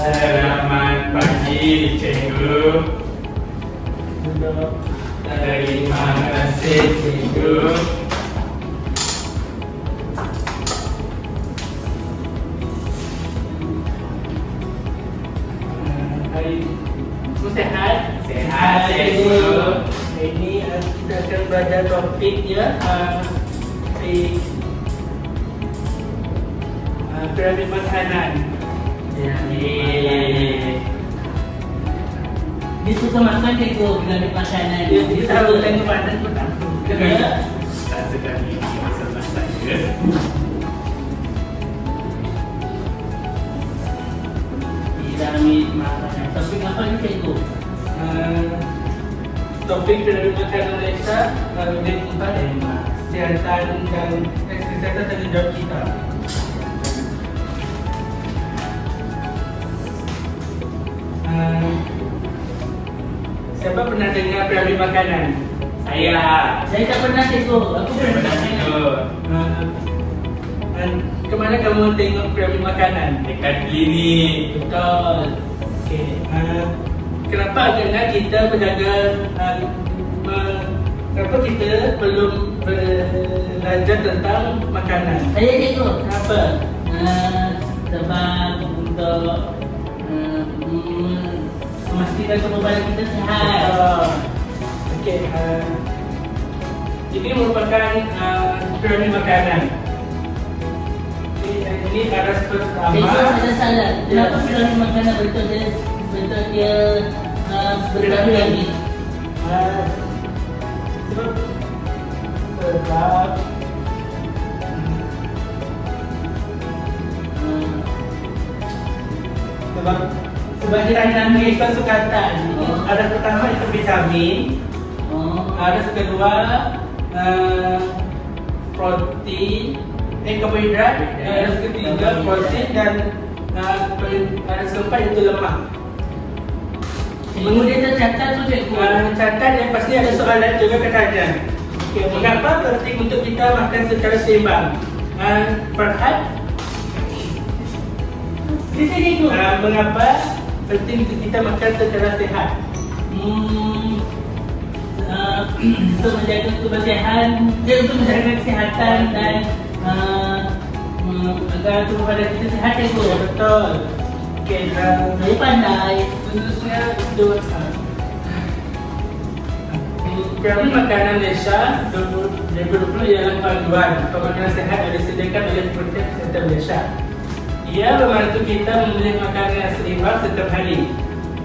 Selamat pagi, Cikgu. Terima kasih, Cikgu. Hari semua sehat? Sehat, Cikgu. Hari ini kita akan belajar topik ya, piramid makanan. Dia suka makan cikgu piramid makanan. Dia tahu tengok badan pun tak. Tak sedang ini masalah saya. Piramid makanan. Topik apa ni cikgu? Topik piramid makanan Malaysia lebih keempat kesihatan dan kesihatan tanggungjawab kita. Siapa pernah dengar piramid makanan? Saya tak pernah cikgu. Aku pernah tengok. Kemana kamu tengok piramid makanan? Dekat klinik. Betul. Okey. Kenapa agaknya kita menjaga kenapa kita belum belajar tentang makanan? Saya cikgu. Kenapa? Sebab untuk memastikan semua badan kita sihat. Okey. Ini merupakan piramid makanan. Ini baris pertama. Cikgu ada salah. Kenapa piramid makanan betul dia berpiramid? Sebab dia dinamik sukatan. Ada pertama itu vitamin, ada kedua protein, karbohidrat, ada ketiga protein dan ada keempat itu lemak. Kemudian tercatat tu cikgu. Catat yang pasti ada soalan juga katanya. Okay, mengapa penting untuk kita makan secara seimbang? Farhat, Di sini cikgu. mengapa penting untuk kita makan secara sehat? Untuk menjaga kebersihan, untuk menjaga kesihatan dan agar tubuh badan kita sihat cikgu. Betul. Okay, Saya pandai. khususnya itu piramid makanan Malaysia 2020 ialah panduan pemakanan sehat yang disediakan oleh Kementerian Kesihatan Malaysia. Ia membantu kita memilih makanan yang seimbang setiap hari.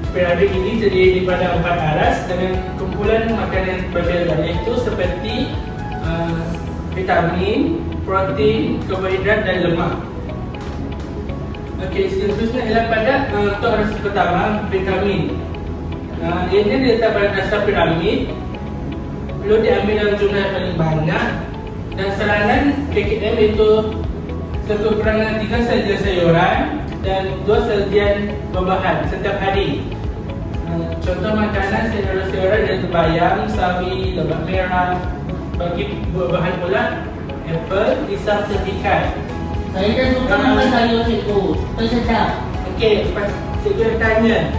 Piramid ini terdiri daripada 4 aras dengan kumpulan makanan yang berbeza, iaitu seperti vitamin, protein, karbohidrat dan lemak. Okey, seterusnya ialah pada untuk aras pertama, vitamin. Ini diletak pada dasar piramid, perlu diambil dalam jumlah yang paling banyak dan saranan KKM itu kekurangan 3 sajian sayuran dan 2 sajian buah-buahan setiap hari. Contoh makanan sayuran-sayuran iaitu bayam, sawi, lemak merah. Bagi buah-buahan pula, apple, pisang, ikan. Saya dah suka makan sayur cikgu. Sedap. Okey, lepas cikgu tanya,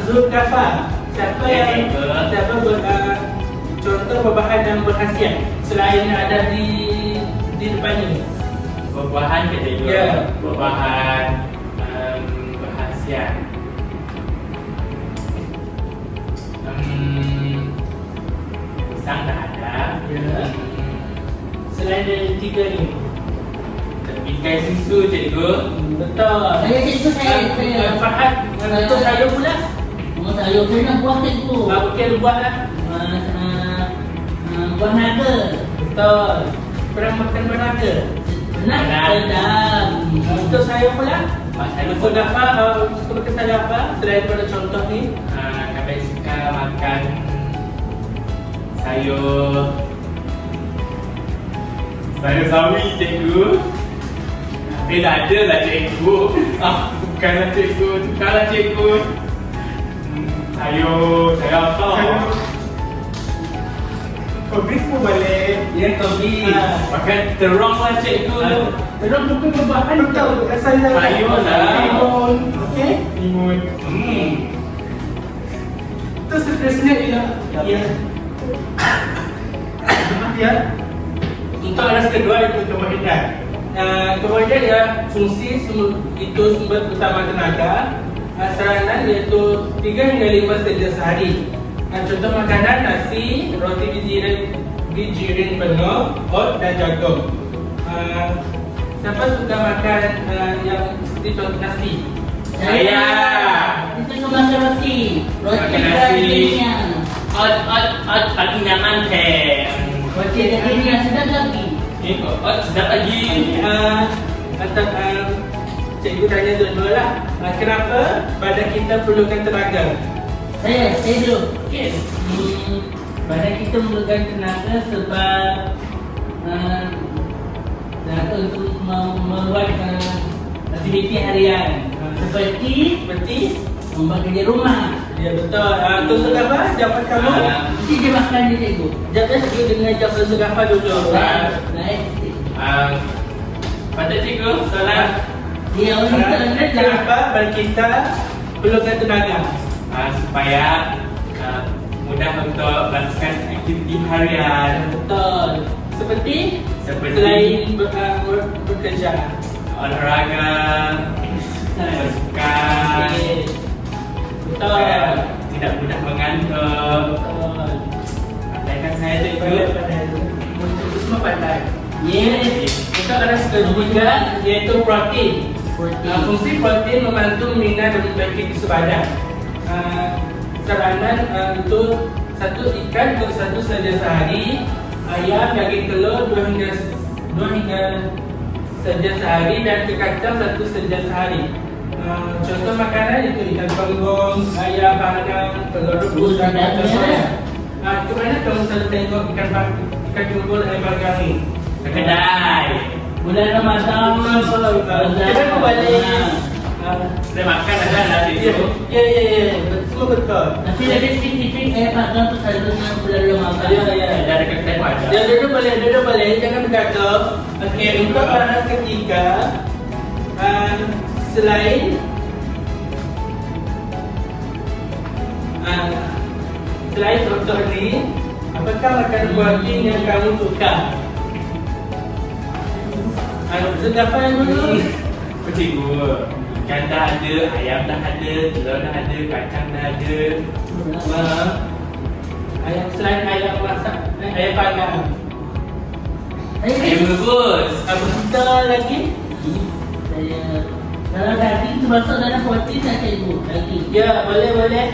Zulkafar, siapa yang contoh buah-buahan yang berkhasiat selain yang ada di depan ini? Buah-buahan ke cikgu? Ya. Buah-buahan berkhasiat. Pisang dah ada. Ya. Selain dari 3 ni. Tepikai susu cikgu. Betul. Saya cikgu saya. Farhat, untuk sayur pula? Sayur saya nak buah cikgu. Okey, buah lah. Buah naga. Betul. Pernah makan buah naga? Sedap. Untuk sayur pula? Saya Untuk apa? Suka makan sayur apa? Selain pada contoh ni. kami suka makan sayur sawi cikgu. Tapi dah ada lah cikgu. Bukanlah cikgu, tukarlah cikgu. Sayur apa? Kobis pun boleh. Ya, kopi. Makan terong lah cikgu. Terus bukan berbahan betul. Saya Sayur lah. Limun. Okey. Limun. Itu seterusnya ialah maaf ya. Untuk aras kedua itu karbohidrat. Karbohidrat ialah fungsi itu sumber utama tenaga. Saranan iaitu 3 hingga 5 saja sehari. Contoh makanan nasi, roti bijirin penuh, oat dan jagung. Siapa suka makan yang seperti contoh nasi? Saya. Kita suka makan roti. Roti Makan nasi. dagingnya. Ot paling nyaman teh. Roti dagingnya sedap lagi. Ot sedap lagi. Cikgu tanya dulu lah. Kenapa badan kita perlukan tenaga? Saya dulu. Okey. Badan kita memerlukan tenaga sebab tenaga untuk membuat aktiviti harian seperti membuat kerja rumah. Ya betul. Tu Sugafa, jawapan kamu? Mesti dia makan dia cikgu. Jawapan cikgu dengan jawapan Sugafa dulu. Naik. Pada cikgu, soalan. Dia orang kita Kenapa badan kita perlukan tenaga? Supaya mudah untuk melakukan aktiviti harian. Betul. Seperti Seperti selain bekerja. olahraga, bersukan, Okey. Betul. supaya tidak mudah mengantuk. Betul. Pandaikan saya cikgu. Pandai. Untuk semua pandai. Yes. Untuk aras ketiga iaitu protein. Fungsi protein membantu membina dan memperbaiki tisu badan. Saranan itu satu ikan untuk satu saja sehari, ayam, daging telur 2 hingga saja sehari, dan kacang 1 saja sehari. Contoh makanan itu ikan penggong, ayam panggang, telur rebus dan kacang soya. Kemana kamu selalu tengok ikan penggong dan ayam panggang ni? Kedai. Bulan Ramadan Kita kembali. Saya makan ada cikgu. Ya. Semua betul. Tapi ada spesifik panggang tu selalunya bulan Ramadan. Ya. Ada dekat kedai pun ada. Ya, duduk boleh. Jangan bergaduh. Okey, untuk aras ketiga, selain contoh ni, apakah makanan protein yang kamu suka? Sugafa yang dulu. Cikgu, ikan dah ada, ayam dah ada, telur dah ada, kacang dah ada. Selain ayam masak, ayam panggang. Ayam rebus. Betul lagi? Saya kalau daging tu masuk dalam protein tak cikgu? Daging. Ya, boleh.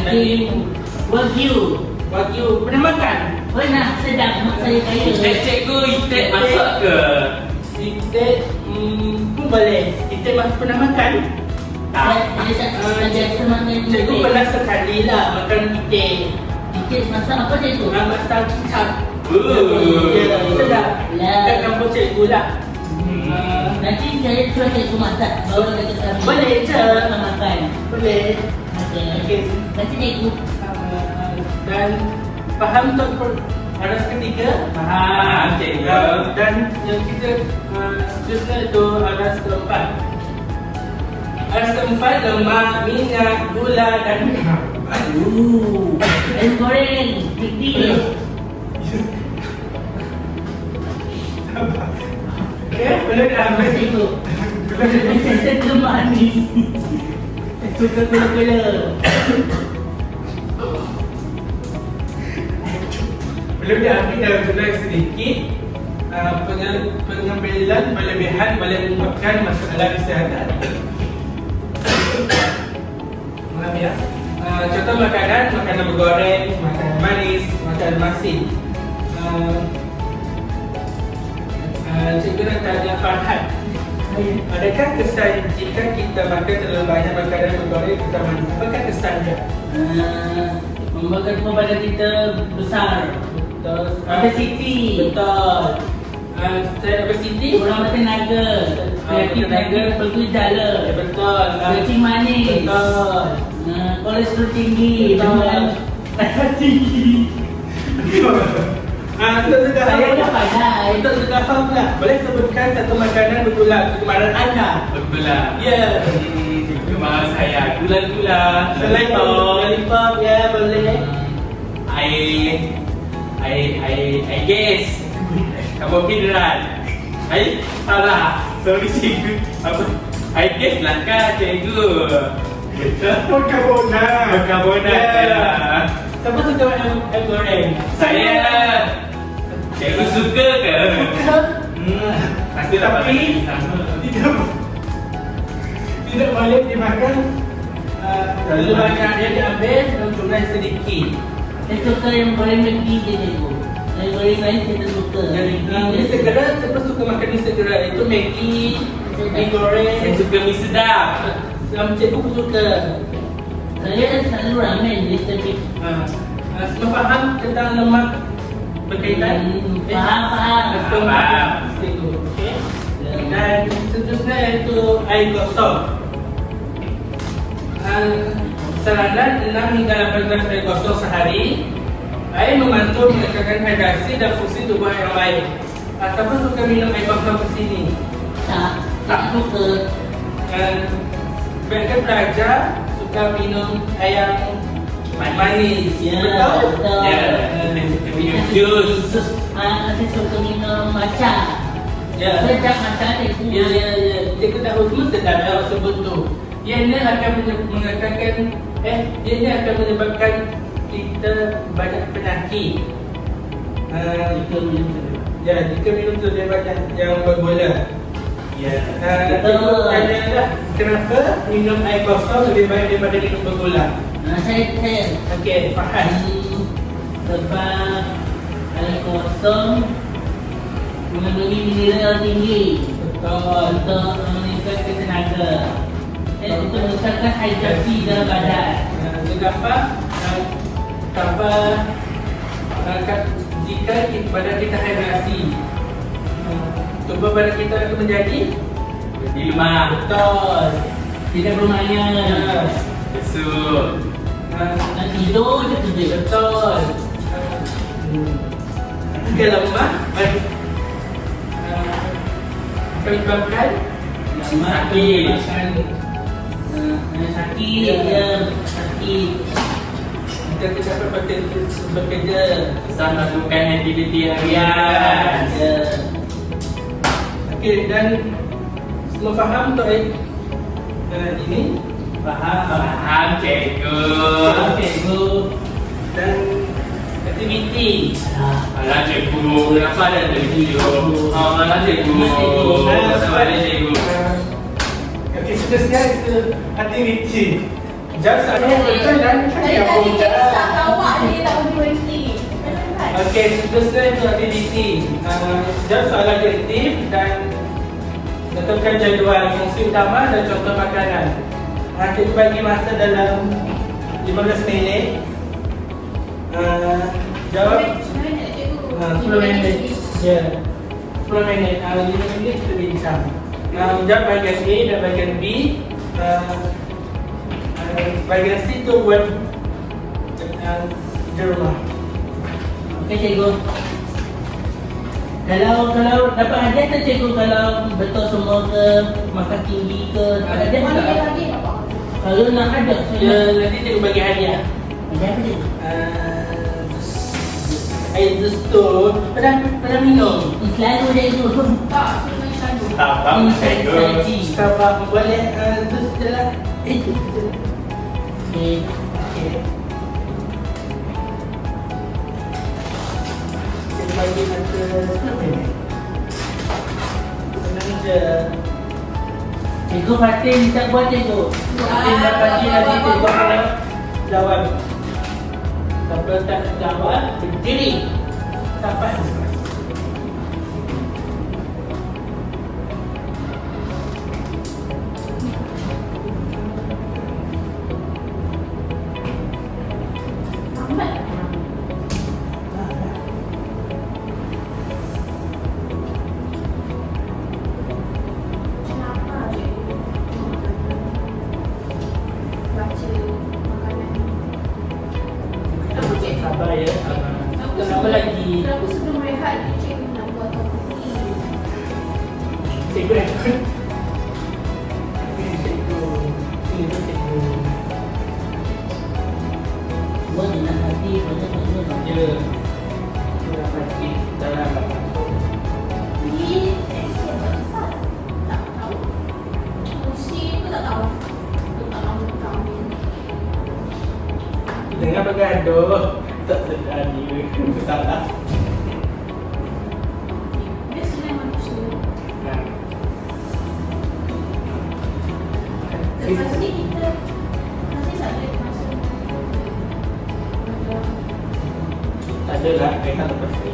Daging wagyu. Wagyu, pernah makan? Pernah sedap mak saya kaya. Cikgu, itik masuk ke? Itik pun boleh. Itik pernah makan? Saya biasa makan Cikgu pernah sekali lah makan itik. Itik masak apa cikgu? Masak kicap. Oh. Ya, sedap. Lah. Dekat kampung cikgu lah. Nanti saya cuba cikgu masak bawa dekat kami. Boleh je. Kita makan. Boleh. Okey. Okey. Nanti cikgu. Dan faham untuk aras ketiga? Faham, cikgu. Dan yang kita seterusnya itu aras keempat. Aras keempat lemak, minyak, gula dan garam. Ayam goreng. Gigi. Okay, boleh dah Apa ambil. cikgu? Saya lemak ni. Suka gula-gula. Belum dah ambil dalam jumlah sedikit. Pengambilan berlebihan boleh menyebabkan masalah kesihatan. Maaf ya. Contoh makanan bergoreng, makanan manis, makanan masin. Cikgu nak tanya Farhan, adakah kesan jika kita makan terlalu banyak makanan bergoreng atau manis? Apakah kesannya? Membuatkan badan kita besar. Betul. Obesity. Betul. Saya obesity. Kurang tenaga. Penyakit pergi jala. Ya, betul. Kencing manis. Betul. Kolesterol tinggi. Betul. Rasa tinggi. Untuk suka Saya hamba. dah pandai. Untuk suka hamba pula. Boleh sebutkan satu makanan bergula kegemaran anda? Bergula. Ya. Kegemaran saya gula-gula. Selain lollipop, ya boleh. I guess karbohidrat. Salah. Sorry cikgu. Apa? I guess langkah cikgu. Betul. Karbonat. Karbonat. Ya. Siapa suka ayam goreng? Saya. Cikgu suka ke? Tapi tidak boleh dimakan. Terlalu banyak dia diambil dan jumlah sedikit. Saya suka yang goreng McD je cikgu. Yang goreng lain saya tak suka. Jadi mie segera, siapa suka makan mie segera? Itu Maggi, mie goreng. Saya suka mie sedap. Cikgu pun suka. Saya selalu ramen dia tapi Semua faham tentang lemak berkaitan? faham. Faham. Cikgu, okey. Dan seterusnya iaitu air gosok. Saranan 6 hingga 8 gelas air gosok sehari. Air membantu meningkatkan hidrasi dan fungsi tubuh yang baik. Siapa suka minum air gosok di sini? Tak suka. Mereka belajar suka minum air yang manis. Ya, Betul? betul. Ya, saya suka minum jus. Saya suka minum matcha. Ya. Sedap matcha cikgu. Ya. Cikgu tahu semua sedap yang sebut tu. Ianya akan mengatakan ianya akan menyebabkan kita banyak penyakit. Jika minum tu dia banyak yang bergula. Ya. Cikgu tanya kenapa minum air kosong lebih baik daripada minum bergula? Saya Okey, faham. sebab air kosong mengandungi mineral tinggi Betul. untuk meningkatkan tenaga dan untuk meningkatkan hidrasi dalam badan. Jika badan kita hidrasi, tubuh badan kita akan menjadi Jadi lemah. betul. Tidak bermayan. Betul. Dan tidur je tidur. Betul. Jika lemah, baik. Akan menyebabkan Sakit. Sakit ya, sakit. kita dapat bekerja. Bisa melakukan aktiviti harian. Ya. Okey, dan semua faham untuk ini? Faham cikgu. Cikgu. Dan aktiviti. Alah cikgu, kenapa ada video? Alah cikgu. Kenapa ada cikgu? Okey, seterusnya itu aktiviti. Jam saya betul dan Tadi kisah awak ni tak boleh berhenti. okey, seterusnya itu aktiviti. Jam soalan aktif dan tentukan jadual fungsi utama dan contoh makanan. Kita bagi masa dalam 15 minit. Jawab 10 minit. Ya. 10 minit. 5 minit kita bincang. Jawab bahagian A dan bahagian B. Bahagian C tu buat di rumah. Okey cikgu. Kalau dapat hadiah tak cikgu kalau betul semua ke makan tinggi ke dapat hadiah Mana tak? lagi apa? Kalau nak ada Ya, nanti cikgu bagi hadiah. hadiah apa cikgu? Air jus tu pernah minum. Selalu cikgu. Tak, memang selalu. Faham cikgu. Saji. Starbucks boleh jus je lah. Okey. Okey. Kita bagi masa 10 minit. Senang je. Cikgu Fatin tak buat cikgu. Nanti dah pagi nanti cikgu akan jawab. Siapa tak jawab, berdiri. Sampai Lambat. Kenapa cikgu? Baca makanan. Apa cikgu? sabar ya. Aku Apa lagi? Aku sebelum Ini cikgu. Ini tu cikgu. Buat dia nak hati, banyak banyak. Ya. Kita hati dalam Ni teksi yang tak cepat. Tak tahu. Kursi pun tak tahu. Tu tak tahu tak ambil. Jangan bergaduh. Tak sedar dia. Salah. Biasanya manusia. Nah. Lepas ni kita masih subjek masa. Tak adalah mereka lepas ni.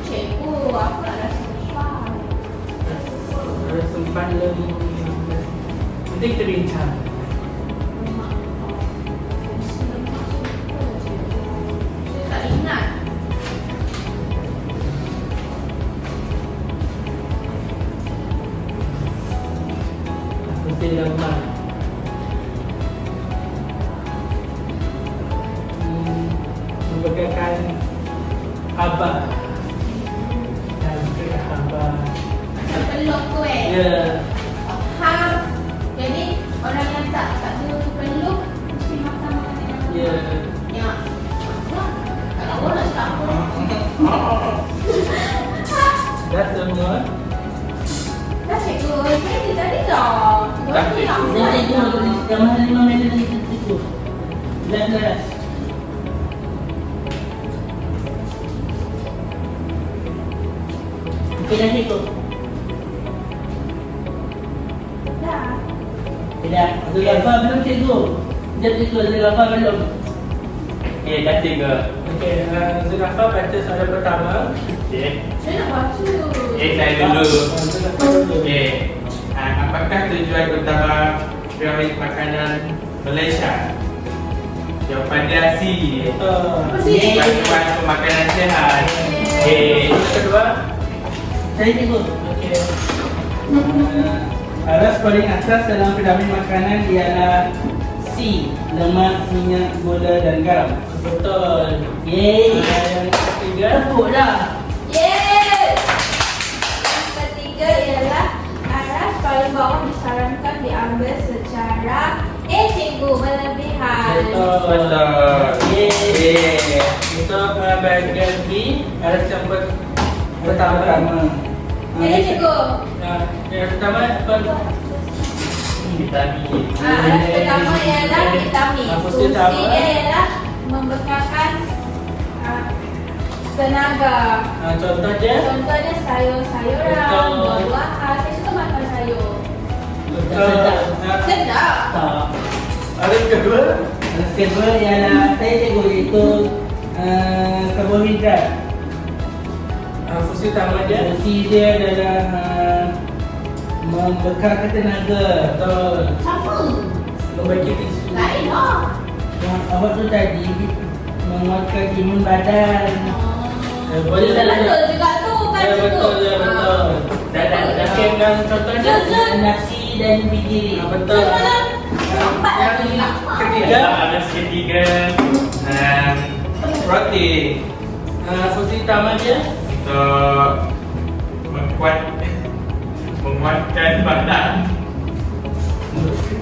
Cikgu, aku nak rasa cepat. Ada sempat lagi. Nanti kita bincang. Lemak. Kursi lemak suka cikgu. Saya tak ingat. Mesti lemah. Memberikan abah dan juga abah. Peluk tu Ya. Faham. Jadi orang yang tak ada peluk mesti makan makanan yang Ya. Ya. Kalau kau nak cakap apa? Dah semua. Dah cikgu, saya tadi dah. Dah, cikgu. Dan cikgu, gambar 5 meter lagi cikgu. Belas belas. Okey dah cikgu. Dah. Tidak, ada lafaz belum cikgu? Sekejap cikgu, ada lafaz belum? Okay, dah tiga. Okey, Zulafa baca soalan pertama. Okay. Saya nak baca. Saya dulu. Zulafa dulu. Okay. Apakah tujuan utama piramid makanan Malaysia? Jawapan dia C. Betul. Apa sih? Bantuan pemakanan sihat. Okay. Yang kedua. Saya cikgu. Okey. Aras paling atas dalam piramid makanan ialah C. Lemak, minyak, gula dan garam. betul. Yeay. Yang ketiga. Tepuk dah. Yes. Yang ketiga ialah aras paling bawah disarankan diambil secara cikgu berlebihan. Betul. Yeay. Untuk bahagian B, aras yang pertama. Jadi cikgu. Yang pertama apa? Vitamin. Aras pertama ialah vitamin. Apa Fungsi dia apa? dia ialah membekalkan tenaga. Contohnya. Contohnya sayur-sayuran, Betul. buah-buahan. Saya suka makan sayur. Betul. Sedap. Tak. Aras kedua. Aras kedua ialah saya cikgu iaitu karbohidrat. Fungsi utama dia. Fungsi dia adalah membekalkan tenaga. Betul. Sama. Membagi tisu. Lain lah. Yang awak tu tadi menguatkan imun badan. Boleh tak Betul juga tu kan Ya betul, ya betul. Dan Okey, dan contohnya nasi dan biji. betul. Empat lagi lah. Ketiga, Ada ketiga. roti. Fungsi utama dia Untuk menguatkan badan.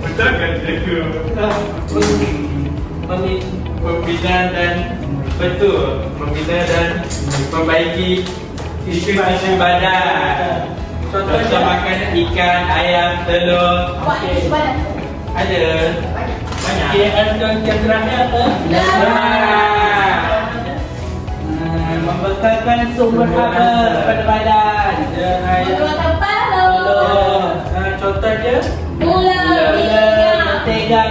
Betul kan cikgu? Membina dan betul membina dan memperbaiki sistem badan. Contoh makanan ikan, ayam, telur. Awak ada sebadan. Ada Banyak. banyak. Okay, yang terakhir apa? Lemak. Membekalkan sumber apa pada badan. Mengeluarkan pahala. Contoh dia Gula. Mentega.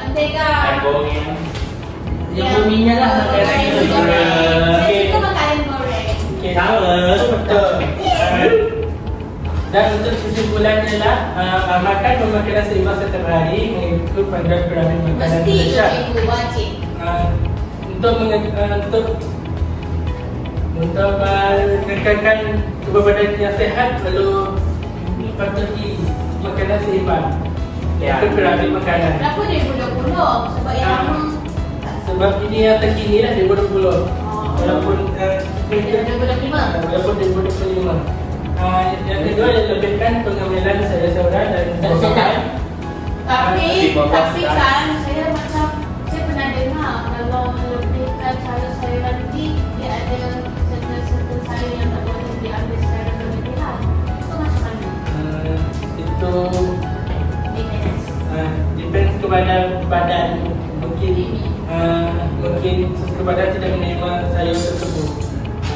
Mentega. Goreng. Yang minyak lah makanan itu. Saya suka makan ayam goreng. okay. Sama. Betul. Dan untuk kesimpulannya lah, makan memakan seimbang setiap hari mengikut panduan piramid makanan Mesti itu Malaysia. cikgu wajib. Untuk mengekalkan tubuh badan yang sihat perlu patuhi makanan seimbang. Ya. Itu piramid makanan. Kenapa dia buluk-buluk? Sebab yang lama Sebab ini yang terkini lah 2020. Walaupun dia 25. walaupun 2025. Yang kedua dia lebihkan pengambilan sayur-sayuran dan Sedap. Tapi Tapi kan saya macam saya pernah dengar kalau melebihkan sayur-sayuran ni dia ada certain sayur yang tak boleh diambil secara berlebihan. Itu macam mana? itu Depends. depends kepada badan. Mungkin sesuatu badan tidak menerima sayur tersebut.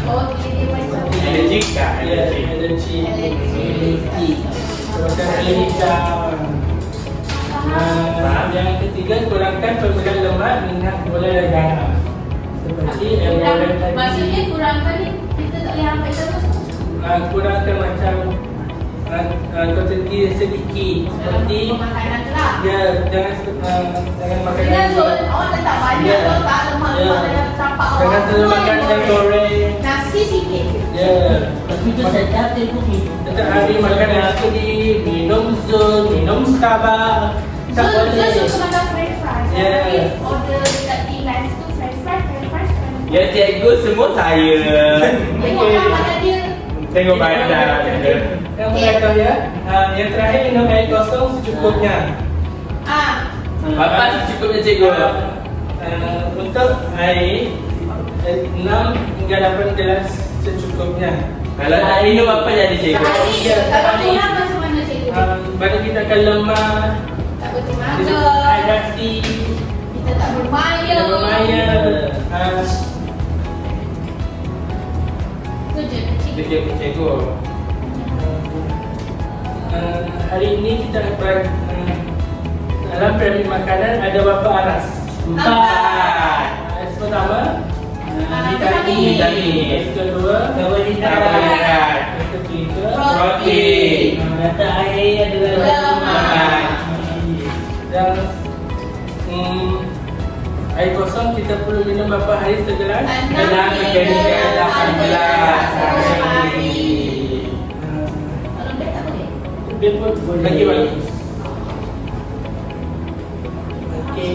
Oh, dia macam Allergic tak? Ya, Allergic. alergi. Sebabkan alergi yang ketiga, kurangkan pemberian lemak, minyak, gula dan garam. Seperti yang tadi. Maksudnya kurangkan ni kita tak boleh ambil terus. Kurangkan macam kuantiti sedikit. Seperti Pemakanan tu lah. ya, jangan makan Dengan Zul, awak letak banyak Ya. tu tak lemak-lemak dalam tapak awak. Jangan selalu makan ikan goreng. Nasi sikit. Ya. Tapi itu sedap dia pun. Setiap hari makan nasi, minum Zul, minum Starbucks. Tak Zul boleh. suka makan french fries. Ya. Tapi order dekat T-Lines tu french fries. Ya cikgu semua saya. Tengoklah badan dia. Tengok badan. Yang berkata ya, yang terakhir minum air kosong secukupnya. Apa secukupnya cikgu? Untuk air 6 hingga 8 gelas secukupnya. Kalau tak minum apa jadi cikgu? Sehari je. Ya, Kalau sehari. kurang macam mana cikgu? Badan kita akan lemah, Tak bertenaga. dehidrasi, Kita tak bermaya. tidak bermaya. Itu je kecil. Cikgu cikgu. Hari ini kita akan dalam piramid makanan ada berapa aras? 4. Aras pertama Vitamin. Aras kedua Karbohidrat. Aras ketiga Roti. Mata air adalah Lemak. dan air kosong kita perlu minum berapa hari segelas? 6 Dalam menjadi 18 hari. Kalau lebih tak boleh. Lebih pun Boleh. lagi bagus. Okey,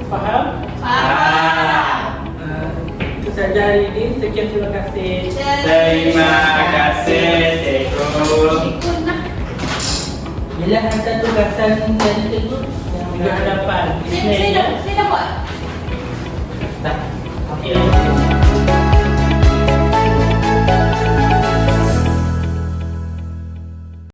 faham? Faham. Itu saja hari ini. Sekian, terima kasih. Terima kasih cikgu. Cikgu nak. Bila hantar tugasan dari cikgu Minggu hadapan. Saya dah buat. Tak. Okey.